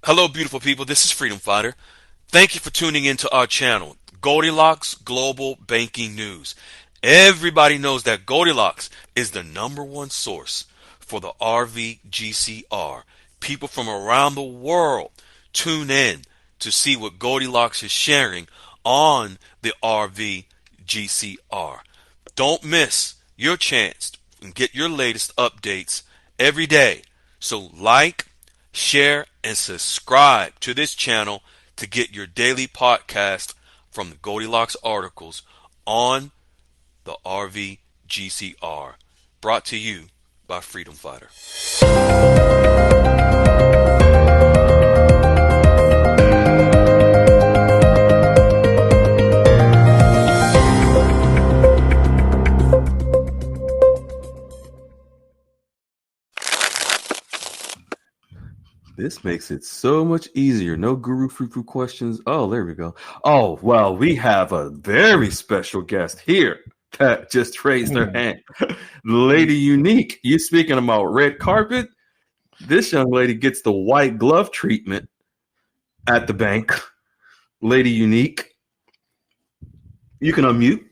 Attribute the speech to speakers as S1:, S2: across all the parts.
S1: Hello, beautiful people. This is Freedom Fighter. Thank you for tuning into our channel, Goldilocks Global Banking News. Everybody knows that Goldilocks is the #1 source for the RVGCR. People from around the world tune in to see what Goldilocks is sharing on the RVGCR. Don't miss your chance and get your latest updates every day. So like, share, and subscribe to this channel to get your daily podcast from the Goldilocks articles on the RVGCR. Brought to you by Freedom Fighter.
S2: This makes it so much easier. No guru free questions. Oh, there we go. Oh, well, we have a very special guest here that just raised their hand. Lady Unique. You speaking about red carpet? This young lady gets the white glove treatment at the bank. Lady Unique. You can unmute.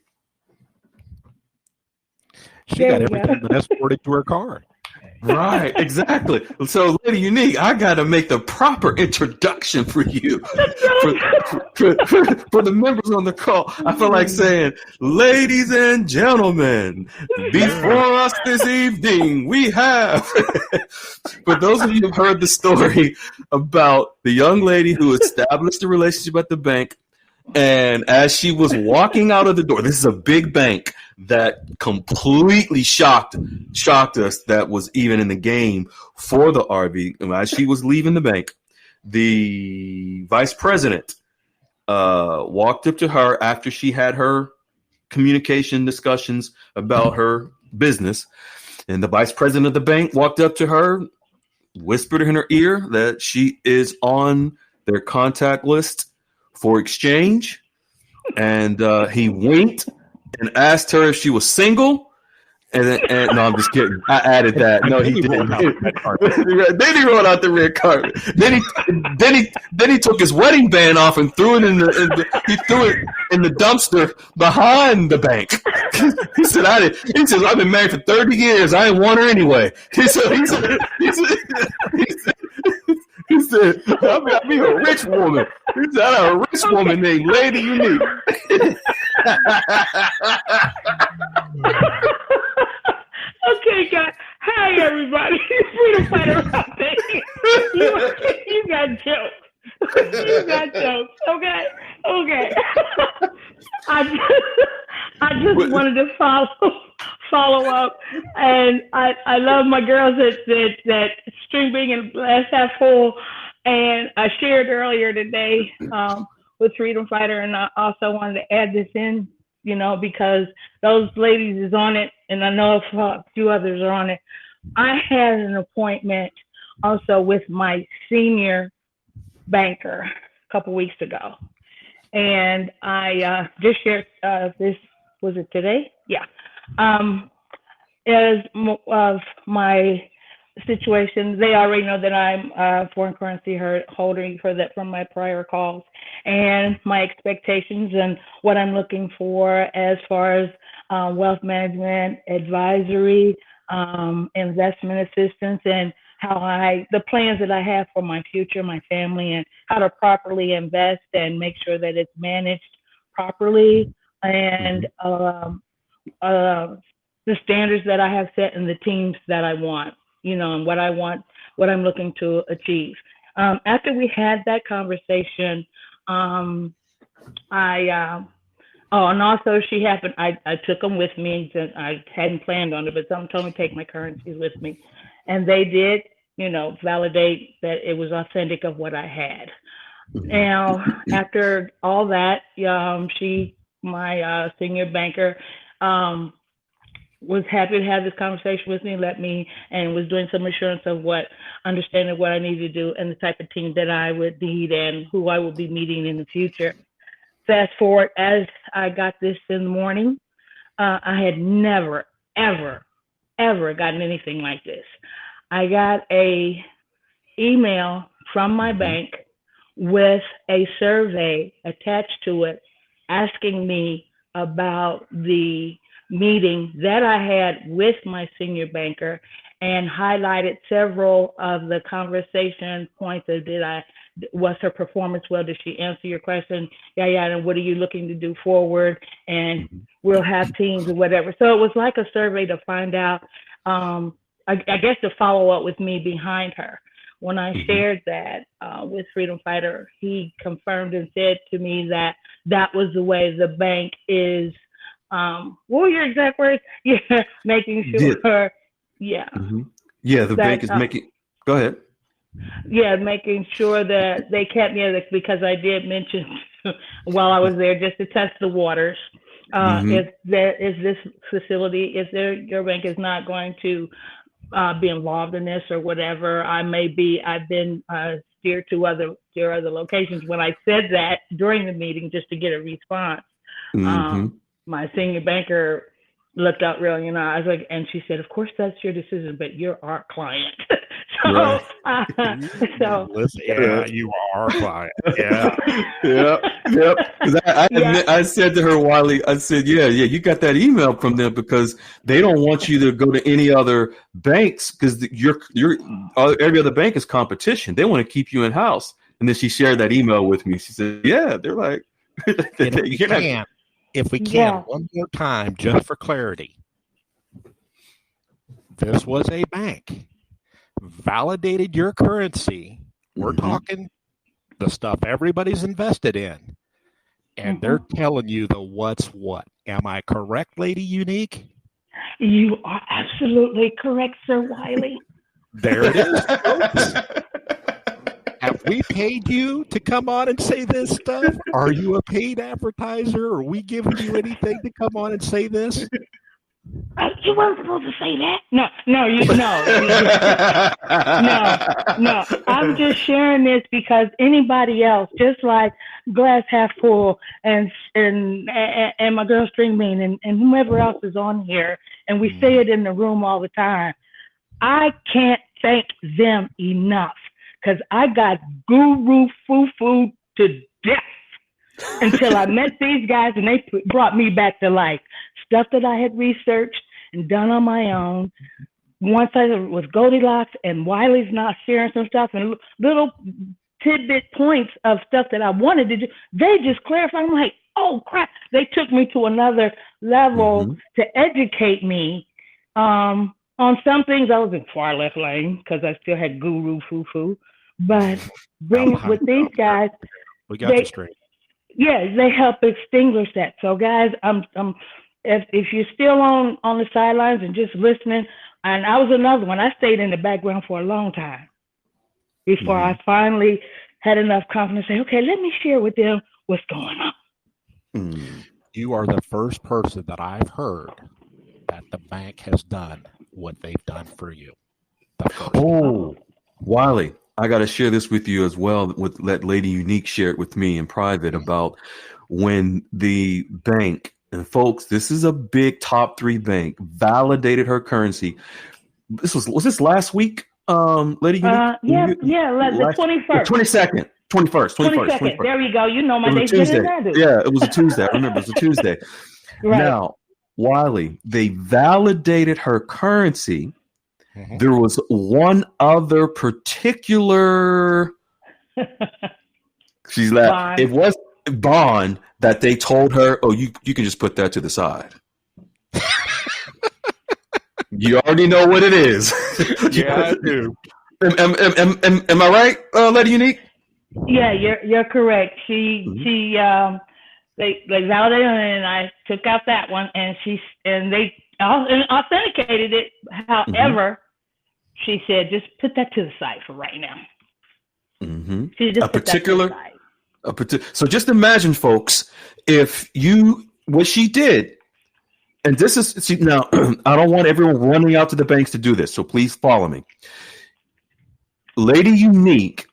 S3: She got everything but escorted to her car.
S2: Right, exactly. So, Lady Unique, I got to make the proper introduction for you. For the members on the call, I feel like saying, ladies and gentlemen, before us this evening, we have, for those of you who've heard the story about the young lady who established a relationship at the bank, and as she was walking out of the door, this is a big bank that completely shocked us that was even in the game for the RV. And as she was leaving the bank, the vice president walked up to her after she had her communication discussions about her business. And the vice president of the bank walked up to her, whispered in her ear that she is on their contact list for exchange, and he winked and asked her if she was single. And no, I'm just kidding. I added that. No, he didn't. Then he rolled out the red carpet. Then he took his wedding band off and threw it in the dumpster behind the bank. He said, I've been married for 30 years. I ain't want her anyway. He said, I'll be a rich woman. He said, I'm a rich woman named Lady Unique.
S4: Okay, guys. Hi, everybody. Freedom Fighter out there. You got jokes. You got jokes. Okay. I just wanted to follow up, and I love my girls that string being in glass half full, and I shared earlier today with Freedom Fighter, and I also wanted to add this in, because those ladies is on it, and I know a few others are on it. I had an appointment also with my senior banker a couple weeks ago, and I just shared this. Was it today? Yeah. As of my situation, they already know that I'm foreign currency holding from my prior calls, and my expectations and what I'm looking for as far as wealth management, advisory, investment assistance, and the plans that I have for my future, my family, and how to properly invest and make sure that it's managed properly, and the standards that I have set and the teams that I want, and what I'm looking to achieve. After we had that conversation, and also I took them with me. I hadn't planned on it, but someone told me to take my currencies with me, and they did, validate that it was authentic of what I had. Now, after all that, my senior banker, was happy to have this conversation with me, and was doing some assurance of understanding what I needed to do and the type of team that I would need and who I would be meeting in the future. Fast forward, as I got this in the morning, I had never, ever, ever gotten anything like this. I got a email from my bank with a survey attached to it asking me about the meeting that I had with my senior banker and highlighted several of the conversation points of was her performance well? Did she answer your question? Yeah, and what are you looking to do forward? And we'll have teams or whatever. So it was like a survey to find out, I guess to follow up with me behind her. When I shared that with Freedom Fighter, he confirmed and said to me that that was the way the bank is, what were your exact words? Yeah, making sure,
S2: Yeah, the bank is making, go ahead.
S4: Yeah, making sure that they kept me, because I did mention while I was there just to test the waters. If there is this facility, your bank is not going to be involved in this or whatever, I've been steered to other locations. When I said that during the meeting, just to get a response, my senior banker looked out real, I was like, and she said, of course that's your decision, but you're our client. So,
S3: yeah, you are our client. Yeah.
S2: Yep. I said to her, Wiley, I said, yeah, you got that email from them because they don't want you to go to any other banks because every other bank is competition. They want to keep you in house. And then she shared that email with me. She said, yeah, they're like,
S3: if we can, one more time, just for clarity, this was a bank, validated your currency. We're talking the stuff everybody's invested in, and they're telling you the what's what. Am I correct, Lady Unique?
S4: You are absolutely correct, Sir Wiley.
S3: There it is, folks. Have we paid you to come on and say this stuff? Are you a paid advertiser? Are we giving you anything to come on and say this?
S4: You weren't supposed to say that. No. No. I'm just sharing this because anybody else, just like Glass Half Full and my girl String Bean and whomever else is on here, and we say it in the room all the time, I can't thank them enough. Because I got guru foo-foo to death until I met these guys and they brought me back to life. Stuff that I had researched and done on my own. Once I was Goldilocks and Wiley's not sharing some stuff and little tidbit points of stuff that I wanted to do, they just clarified. I'm like, oh, crap. They took me to another level to educate me. On some things, I was in far left lane because I still had guru foo-foo. But with these guys,
S3: we got you straight.
S4: Yeah, they help extinguish that. So, guys, if you're still on the sidelines and just listening, and I was another one. I stayed in the background for a long time before I finally had enough confidence to say, okay, let me share with them what's going on.
S3: You are the first person that I've heard that the bank has done what they've done for you.
S2: Wiley, I got to share this with you as well. Let Lady Unique share it with me in private about when the bank, and folks, this is a big top 3 bank, validated her currency. Was this last week, Lady Unique?
S4: The 21st.
S2: 21st.
S4: There we go. You know my days better than I do.
S2: Yeah, it was a Tuesday. I remember it was a Tuesday.
S4: Right.
S2: Now, Wiley, they validated her currency. There was one other particular, she's like, it was bond that they told her, oh, you can just put that to the side. You already know what it is.
S3: Yeah, I do.
S2: Am I right, Lady Unique?
S4: Yeah, you're correct. They validated and I took out that one, and they authenticated it. However, she said, just put that to the side for right now. She just put that to the side.
S2: So just imagine, folks, what she did, and this is, now, I don't want everyone running out to the banks to do this, so please follow me. Lady Unique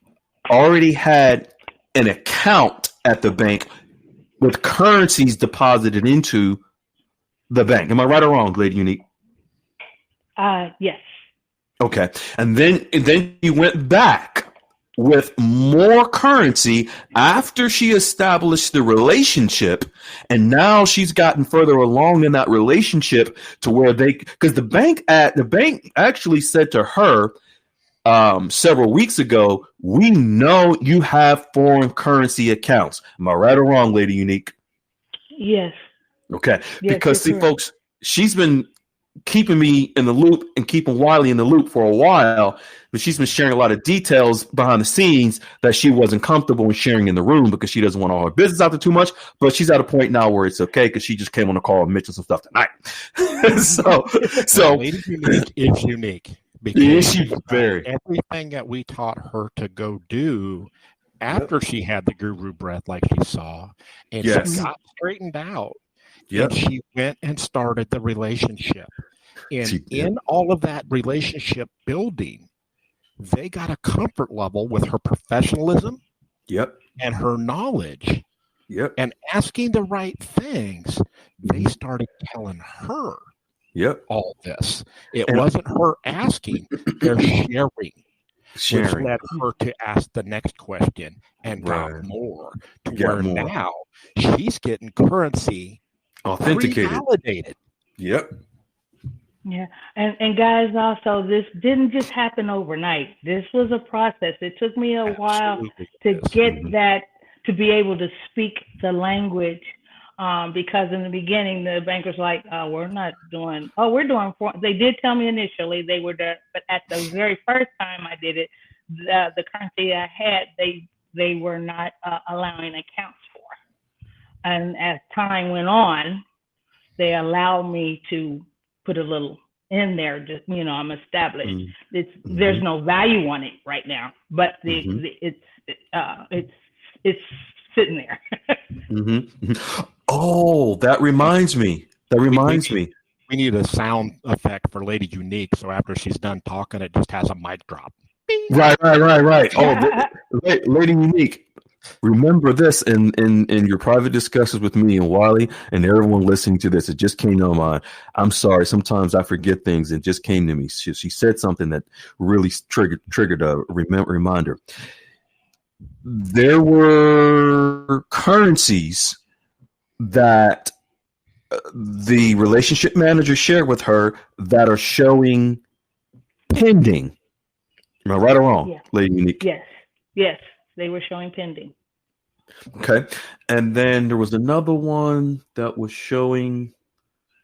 S2: already had an account at the bank with currencies deposited into the bank. Am I right or wrong, Lady Unique?
S4: Yes.
S2: Okay. And then you went back with more currency after she established the relationship, and now she's gotten further along in that relationship to where because the bank actually said to her several weeks ago, we know you have foreign currency accounts. Am I right or wrong, Lady Unique?
S4: Yes.
S2: Okay.
S4: Yes,
S2: because see,
S4: correct.
S2: folks, she's been keeping me in the loop and keeping Wiley in the loop for a while, but she's been sharing a lot of details behind the scenes that she wasn't comfortable in sharing in the room because she doesn't want all her business out there too much. But she's at a point now where it's okay because she just came on a call and mentioned some stuff tonight. so
S3: Lady Unique is unique.
S2: Because
S3: everything that we taught her to go do after she had the guru breath like she saw, and she got straightened out, and she went and started the relationship. And in all of that relationship building, they got a comfort level with her professionalism and her knowledge. And asking the right things, they started telling her all this. It wasn't her asking, they're sharing. Which led her to ask the next question and got more to where now she's getting currency
S2: authenticated.
S3: Validated.
S4: Yeah. And guys, also, this didn't just happen overnight. This was a process. It took me a while to get that, to be able to speak the language. Because in the beginning, the banker's like, we're doing they did tell me initially they were there, but at the very first time I did it, the currency I had, they were not allowing accounts for. And as time went on, they allowed me to put a little in there, just, I'm established. There's no value on it right now, but it's sitting there.
S2: Oh, that reminds me.
S3: We need a sound effect for Lady Unique, so after she's done talking, it just has a mic drop.
S2: Right. Oh, Lady Unique, remember this in your private discussions with me and Wiley and everyone listening to this. It just came to mind. I'm sorry. Sometimes I forget things. It just came to me. She said something that really triggered a reminder. There were currencies that the relationship manager shared with her that are showing pending. Am I right or wrong, Lady Unique?
S4: Yes, they were showing pending.
S2: Okay, and then there was another one that was showing,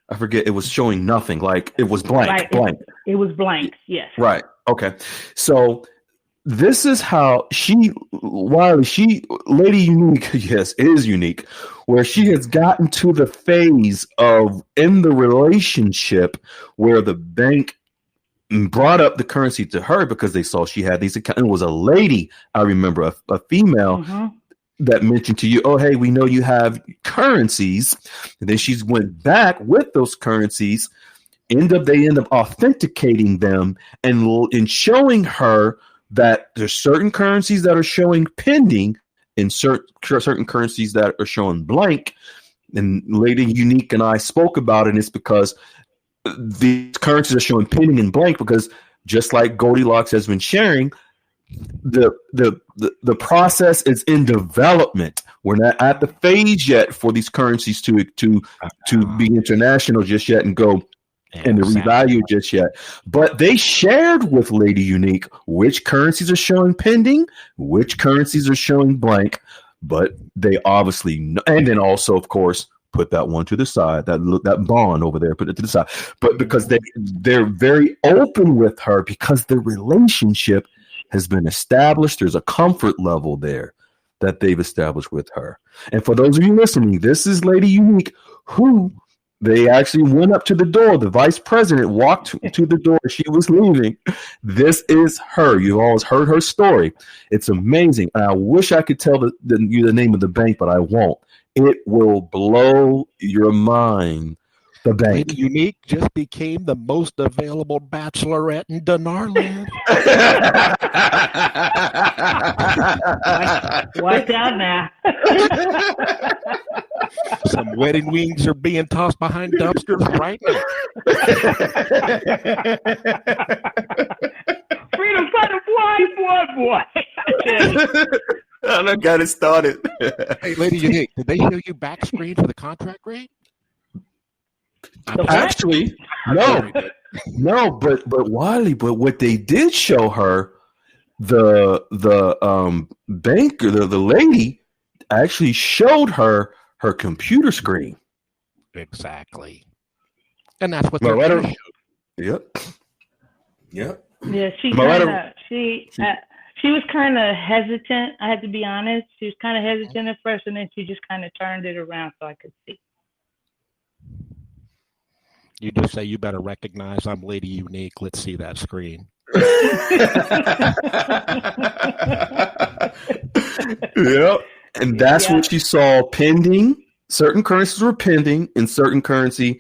S2: I forget, it was showing nothing, like it was blank.
S4: Right. It was blank, yes.
S2: Right, okay. So this is how Lady Unique, yes, is unique, where she has gotten to the phase of in the relationship where the bank brought up the currency to her because they saw she had these accounts. It was a lady, I remember, a female that mentioned to you, oh, hey, we know you have currencies. And then she went back with those currencies, they end up authenticating them and showing her that there's certain currencies that are showing pending and certain currencies that are showing blank. And Lady Unique and I spoke about it, and it's because these currencies are showing pending and blank because just like Goldilocks has been sharing, the process is in development. We're not at the phase yet for these currencies to be international just yet and go and to revalue just yet. But they shared with Lady Unique which currencies are showing pending, which currencies are showing blank. But they obviously, and then also, of course, put that one to the side, that bond over there, put it to the side. But because they're very open with her because the relationship has been established. There's a comfort level there that they've established with her. And for those of you listening, this is Lady Unique, who they actually went up to the door. The vice president walked to the door. She was leaving. This is her. You've always heard her story. It's amazing. And I wish I could tell the name of the bank, but I won't. It will blow your mind. The bank.
S3: Lady Unique just became the most available bachelorette in dinar land.
S4: Watch out now.
S3: Some wedding wings are being tossed behind dumpsters right now.
S4: Freedom fighter, boy.
S2: I done got it started.
S3: Hey, Lady Unique, did they show you back screen for the contract rate?
S2: Actually, no, but Wiley, but what they did show her, the banker, the lady actually showed her computer screen.
S3: Exactly. And that's what
S2: Am I
S3: they're
S2: right?
S3: going to show.
S2: Yep.
S4: Yeah, she was kind of hesitant. I had to be honest. She was kind of hesitant at first, and then she just kind of turned it around so I could see.
S3: You just say, you better recognize I'm Lady Unique. Let's see that screen.
S2: Yep. And that's what you saw pending. Certain currencies were pending, and certain currencies,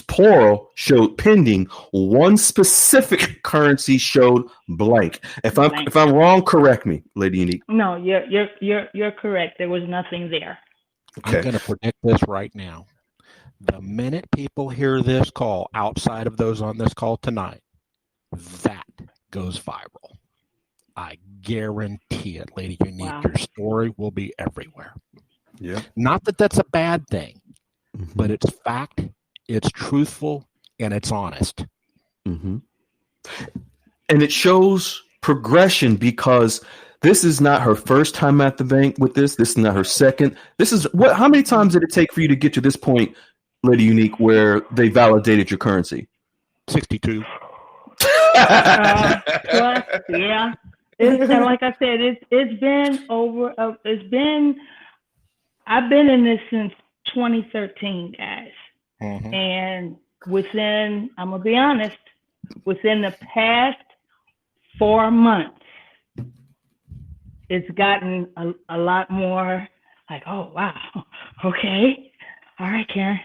S2: plural, showed pending. One specific currency showed blank. If I'm wrong, correct me, Lady Unique.
S4: No, you're correct. There was nothing there.
S3: Okay. I'm going to predict this right now. The minute people hear this call, outside of those on this call tonight, that goes viral. I guarantee it, Lady Unique. Wow. Your story will be everywhere.
S2: Yeah.
S3: Not that that's a bad thing, but it's fact, it's truthful, and it's honest.
S2: Mm-hmm. And it shows progression, because this is not her first time at the bank with this. This is not her second. This is what? How many times did it take for you to get to this point, Lady Unique, where they validated your currency?
S3: 62.
S4: Yeah. And like I said, it's been over. I've been in this since 2013, guys. Mm-hmm. And I'm gonna be honest, within the past 4 months, it's gotten a lot more like, oh wow, okay, all right, Karen,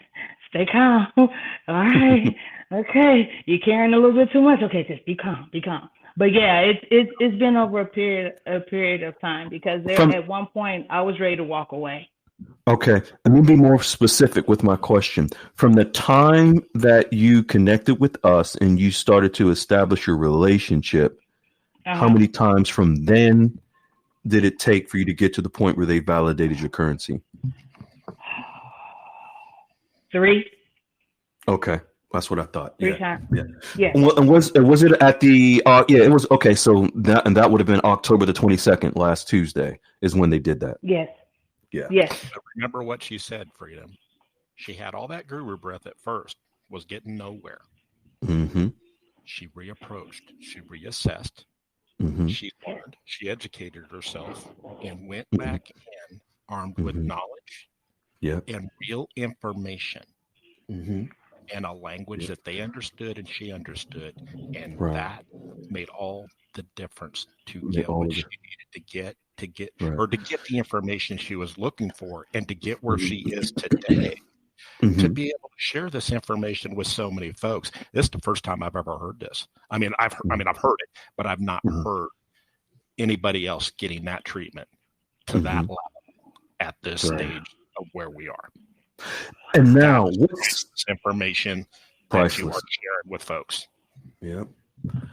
S4: stay calm. All right, okay, you're carrying a little bit too much. Okay, just be calm. But yeah, it's been over a period of time, because at one point I was ready to walk away.
S2: Okay, let me be more specific with my question. From the time that you connected with us and you started to establish your relationship, how many times from then did it take for you to get to the point where they validated your currency?
S4: 3.
S2: Okay. That's what I thought.
S4: 3 times.
S2: Yeah. And was it at the? It was. Okay, so that would have been October the 22nd, last Tuesday, is when they did that.
S4: Yes.
S2: Yeah.
S4: Yes.
S3: But remember what she said, Freedom. She had all that guru breath at first, was getting nowhere.
S2: Mm-hmm.
S3: She reapproached. She reassessed.
S2: Mm-hmm.
S3: She learned. She educated herself and went back in armed with knowledge. And real information.
S2: Mm-hmm.
S3: And a language that they understood and she understood. And that made all the difference to get what she needed to get or to get the information she was looking for, and to get where she is today. To be able to share this information with so many folks. This is the first time I've ever heard this. I've heard it, but I've not heard anybody else getting that treatment to that level at this stage of where we are.
S2: And now,
S3: what's this information that you are sharing with folks?
S2: Yep.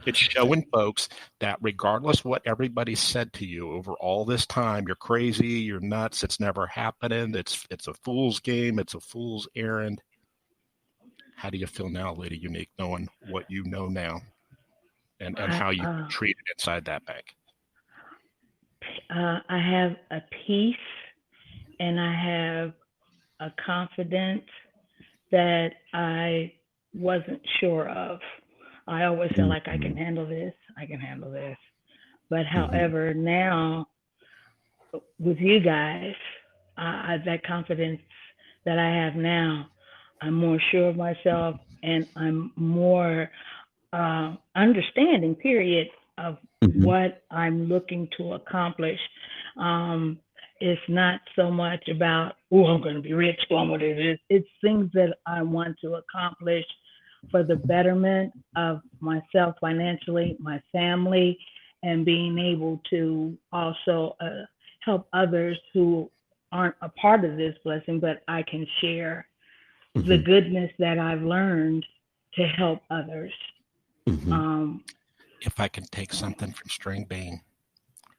S3: It's showing folks that regardless what everybody said to you over all this time, you're crazy, you're nuts, it's never happening, it's a fool's game, it's a fool's errand. How do you feel now, Lady Unique, knowing what you know now and how you treated inside that bank?
S4: I have a peace, and I have a confidence that I wasn't sure of. I always feel like I can handle this. But however, now with you guys, that confidence that I have now, I'm more sure of myself, and I'm more understanding, period, of what I'm looking to accomplish. It's not so much about, I'm going to be rich, I'm going to do this. It's things that I want to accomplish for the betterment of myself financially, my family, and being able to also help others who aren't a part of this blessing, but I can share the goodness that I've learned to help others.
S3: if I can take something from String Bean,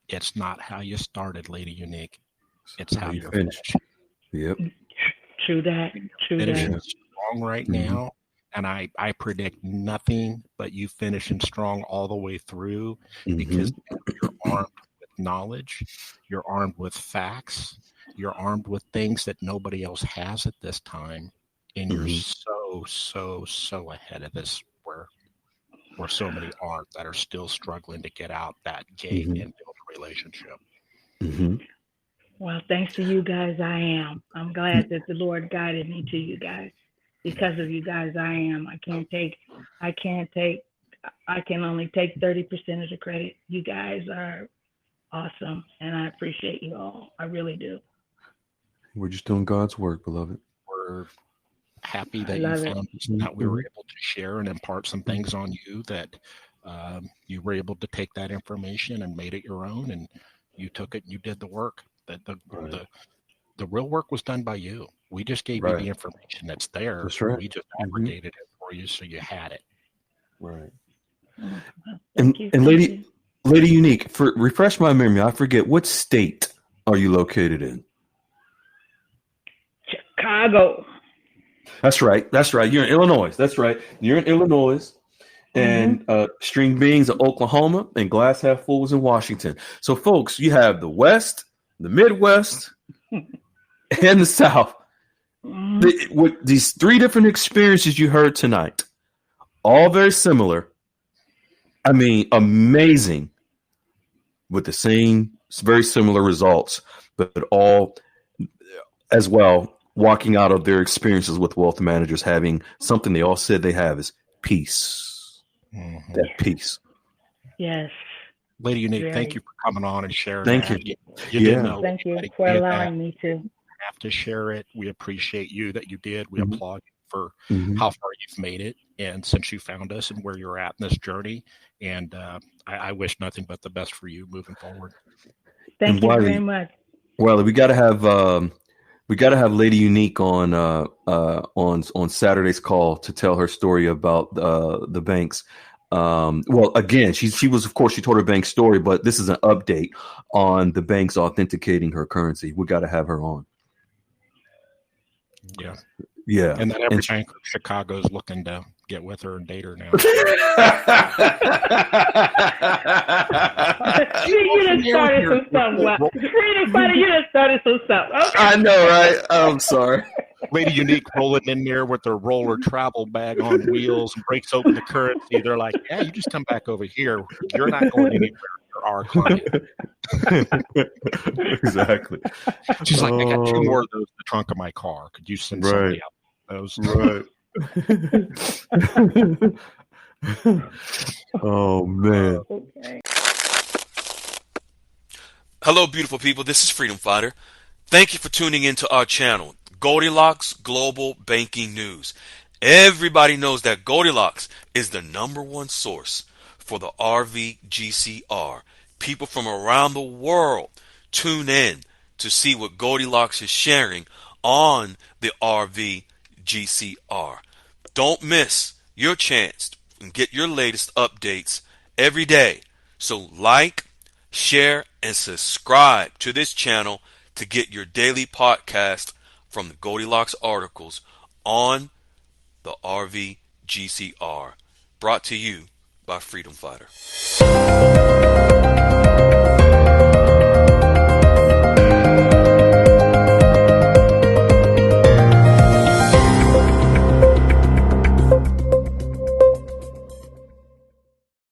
S3: it's not how you started, Lady Unique. It's how you're finished.
S2: Yep.
S4: True that. True
S3: Finishing
S4: that.
S3: strong right now. And I predict nothing but you finishing strong all the way through, because you're armed with knowledge, you're armed with facts, you're armed with things that nobody else has at this time, and you're so ahead of this where so many aren't, that are still struggling to get out that gate and build a relationship.
S4: Well, thanks to you guys, I am. I'm glad that the Lord guided me to you guys. Because of you guys, I am. I can only take 30% of the credit. You guys are awesome, and I appreciate you all. I really do.
S2: We're just doing God's work, beloved.
S3: We're happy that you found us, that we were able to share and impart some things on you, that you were able to take that information and made it your own, and you took it and you did the work. That the real work was done by you. We just gave you the information that's there.
S2: That's right.
S3: We just aggregated it for you, so you had it.
S2: Right.
S4: And
S2: Lady Unique, refresh my memory. I forget, what state are you located in?
S4: Chicago.
S2: That's right. You're in Illinois. That's right. You're in Illinois. And String Beans in Oklahoma, and Glass Half Full was in Washington. So, folks, you have the West, the Midwest, and the South. With these three different experiences you heard tonight, all very similar. I mean, amazing, with the same, very similar results, but all as well walking out of their experiences with wealth managers having something they all said they have is peace. That peace.
S4: Yes.
S3: Lady Unique, thank you for coming on and sharing.
S2: Thank
S3: that.
S2: you.
S3: You didn't know.
S4: Thank you for allowing me to.
S3: Have to share it. We appreciate you that you did. We applaud you for how far you've made it, and since you found us and where you're at in this journey. And I wish nothing but the best for you moving forward.
S4: Thank you very much.
S2: Well, we got to have Lady Unique on Saturday's call to tell her story about the banks. Well, again, she was, of course, she told her bank story, but this is an update on the banks authenticating her currency. We got to have her on. Yeah.
S3: And then every banker in Chicago is looking to get with her and date her now.
S4: You done started some stuff. You done started some stuff. Okay.
S2: I know, right? I'm sorry.
S3: Lady Unique rolling in there with their roller travel bag on wheels and breaks open the currency. They're like, yeah, you just come back over here. You're not going anywhere. You're our client.
S2: Exactly.
S3: She's like, I got 2 more of those in the trunk of my car. Could you send somebody out those?
S2: Right. Oh, man.
S4: Okay.
S1: Hello, beautiful people. This is Freedom Fighter. Thank you for tuning into our channel, Goldilocks Global Banking News. Everybody knows that Goldilocks is the #1 source for the RVGCR. People from around the world tune in to see what Goldilocks is sharing on the RVGCR. Don't miss your chance and get your latest updates every day. So like, share, and subscribe to this channel to get your daily podcast from the Goldilocks articles on the RVGCR. Brought to you by Freedom Fighter.